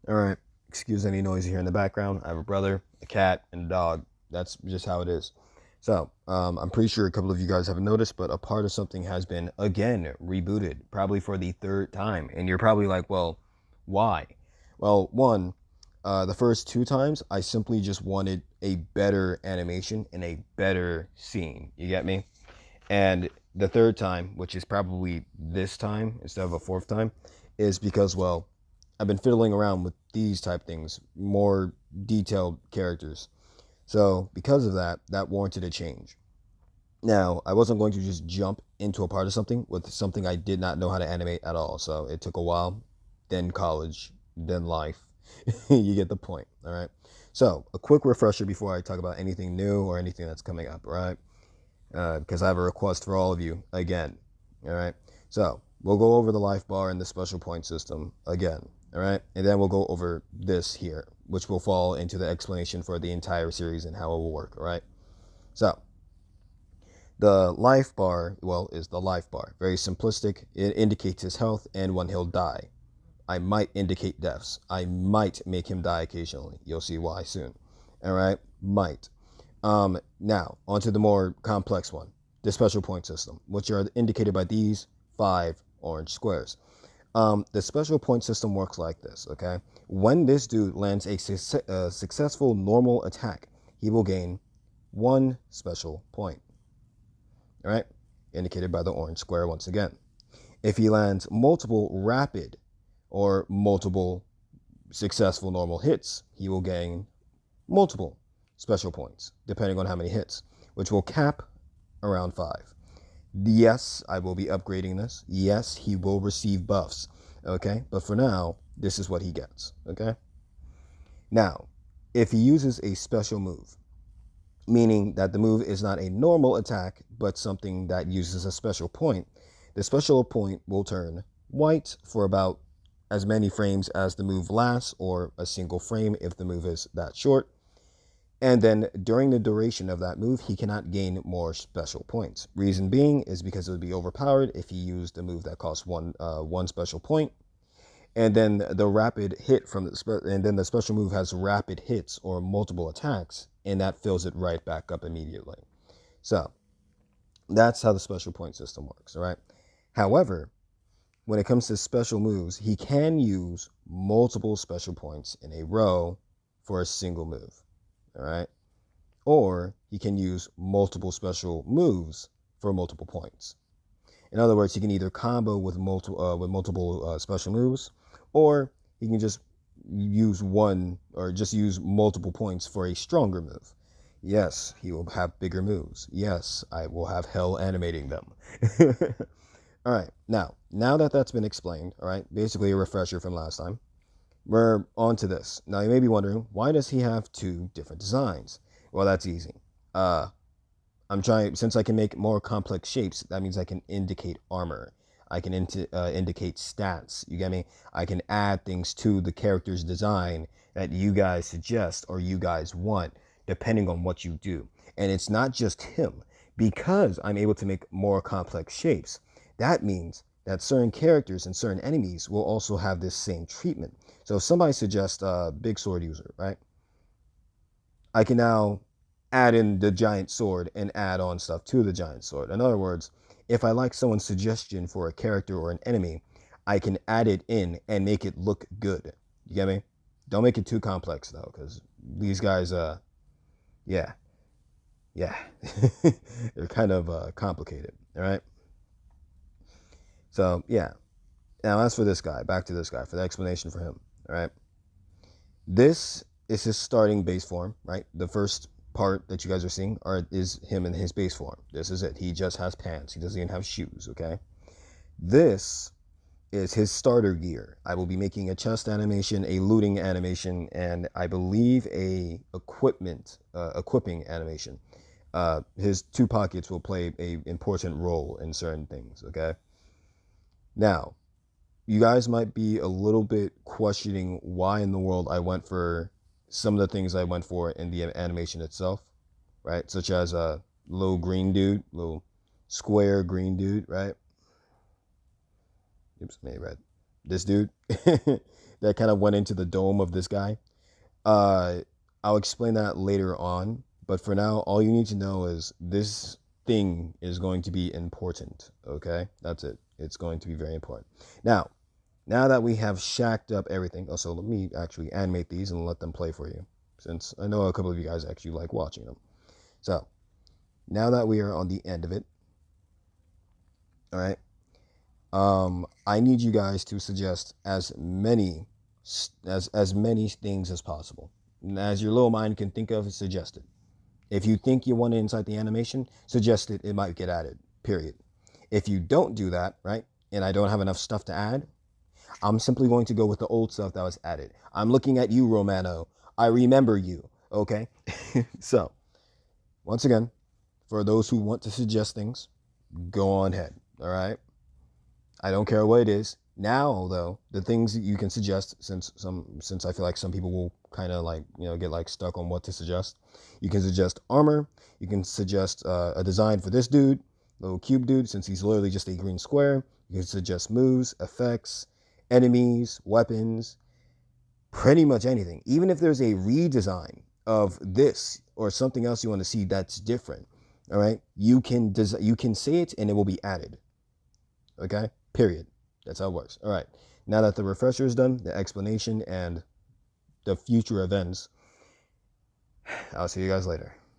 All right. Excuse any noise you hear in the background. I have a brother, a cat, and a dog. That's just how it is. So, I'm pretty sure a couple of you guys haven't noticed, but a part of something has been again rebooted, probably for the third time. And you're probably like, well, why? Well, one, the first two times, I simply just wanted a better animation and a better scene. You get me? And the third time, which is probably this time instead of a fourth time, is because, well, I've been fiddling around with these type things, more detailed characters. So because of that, that warranted a change. Now, I wasn't going to just jump into a part of something with something I did not know how to animate at all. So it took a while, then college, then life. You get the point, all right? So a quick refresher before I talk about anything new or anything that's coming up, all right? Because I have a request for all of you again. All right. So we'll go over the life bar and the special point system again. All right. And then we'll go over this here, which will fall into the explanation for the entire series and how it will work. All right. So the life bar, well, is the life bar. Very simplistic. It indicates his health and when he'll die. I might indicate deaths. I might make him die occasionally. You'll see why soon. All right. Might. Now, onto the more complex one, the special point system, which are indicated by these 5 orange squares. The special point system works like this, okay? When this dude lands a successful normal attack, he will gain 1 special point, all right? Indicated by the orange square once again. If he lands multiple rapid or multiple successful normal hits, he will gain multiple special points, depending on how many hits, which will cap around 5. Yes, I will be upgrading this. Yes, he will receive buffs. Okay, but for now, this is what he gets. Okay, now, if he uses a special move, meaning that the move is not a normal attack, but something that uses a special point, the special point will turn white for about as many frames as the move lasts, or a single frame if the move is that short. And then during the duration of that move, he cannot gain more special points. Reason being is because it would be overpowered if he used a move that costs one special point. And then the rapid hit from and then the special move has rapid hits or multiple attacks, and that fills it right back up immediately. So that's how the special point system works, all right? However, when it comes to special moves, he can use multiple special points in a row for a single move. All right. Or he can use multiple special moves for multiple points. In other words, he can either combo with multiple special moves, or he can just use one or just use multiple points for a stronger move. Yes, he will have bigger moves. Yes, I will have hell animating them. All right, now that that's been explained, all right, basically a refresher from last time, we're on to this. Now you may be wondering, why does he have 2 different designs? Well, that's easy. I'm trying, since I can make more complex shapes, that means I can indicate armor. I can indicate stats. You get me? I can add things to the character's design that you guys suggest or you guys want, depending on what you do. And it's not just him. Because I'm able to make more complex shapes, that means that certain characters and certain enemies will also have this same treatment. So if somebody suggests a big sword user, right? I can now add in the giant sword and add on stuff to the giant sword. In other words, if I like someone's suggestion for a character or an enemy, I can add it in and make it look good. You get me? Don't make it too complex though, because these guys, yeah, yeah, they're kind of complicated. All right. So yeah. Now as for this guy, back to this guy for the explanation for him. All right. This is his starting base form, right? The first part that you guys are seeing is him in his base form. This is it. He just has pants. He doesn't even have shoes, okay? This is his starter gear. I will be making a chest animation, a looting animation, and I believe a equipping animation. His 2 pockets will play a important role in certain things, okay? Now, you guys might be a little bit questioning why in the world I went for some of the things I went for in the animation itself, right? Such as a little green dude, little square green dude, right? Oops, maybe red. This dude. that kind of went into the dome of this guy. I'll explain that later on, but for now, all you need to know is this thing is going to be important. Okay, that's it. It's going to be very important. Now that we have shacked up everything, also let me actually animate these and let them play for you, since I know a couple of you guys actually like watching them. So now that we are on the end of it, all right, I need you guys to suggest as many things as possible. And as your little mind can think of, suggest it. If you think you want it inside the animation, suggest it. It might get added, period. If you don't do that, right, and I don't have enough stuff to add, I'm simply going to go with the old stuff that was added. I'm looking at you, Romano. I remember you, okay? So, once again, for those who want to suggest things, go on ahead, all right? I don't care what it is. Now, though, the things that you can suggest, since I feel like some people will kind of like, get like stuck on what to suggest. You can suggest armor. You can suggest a design for this dude, little cube dude, since he's literally just a green square. You can suggest moves, effects, enemies, weapons, pretty much anything. Even if there's a redesign of this or something else you want to see that's different, all right, you can say it and it will be added. Okay, period. That's how it works. All right, now that the refresher is done, the explanation and the future events, I'll see you guys later.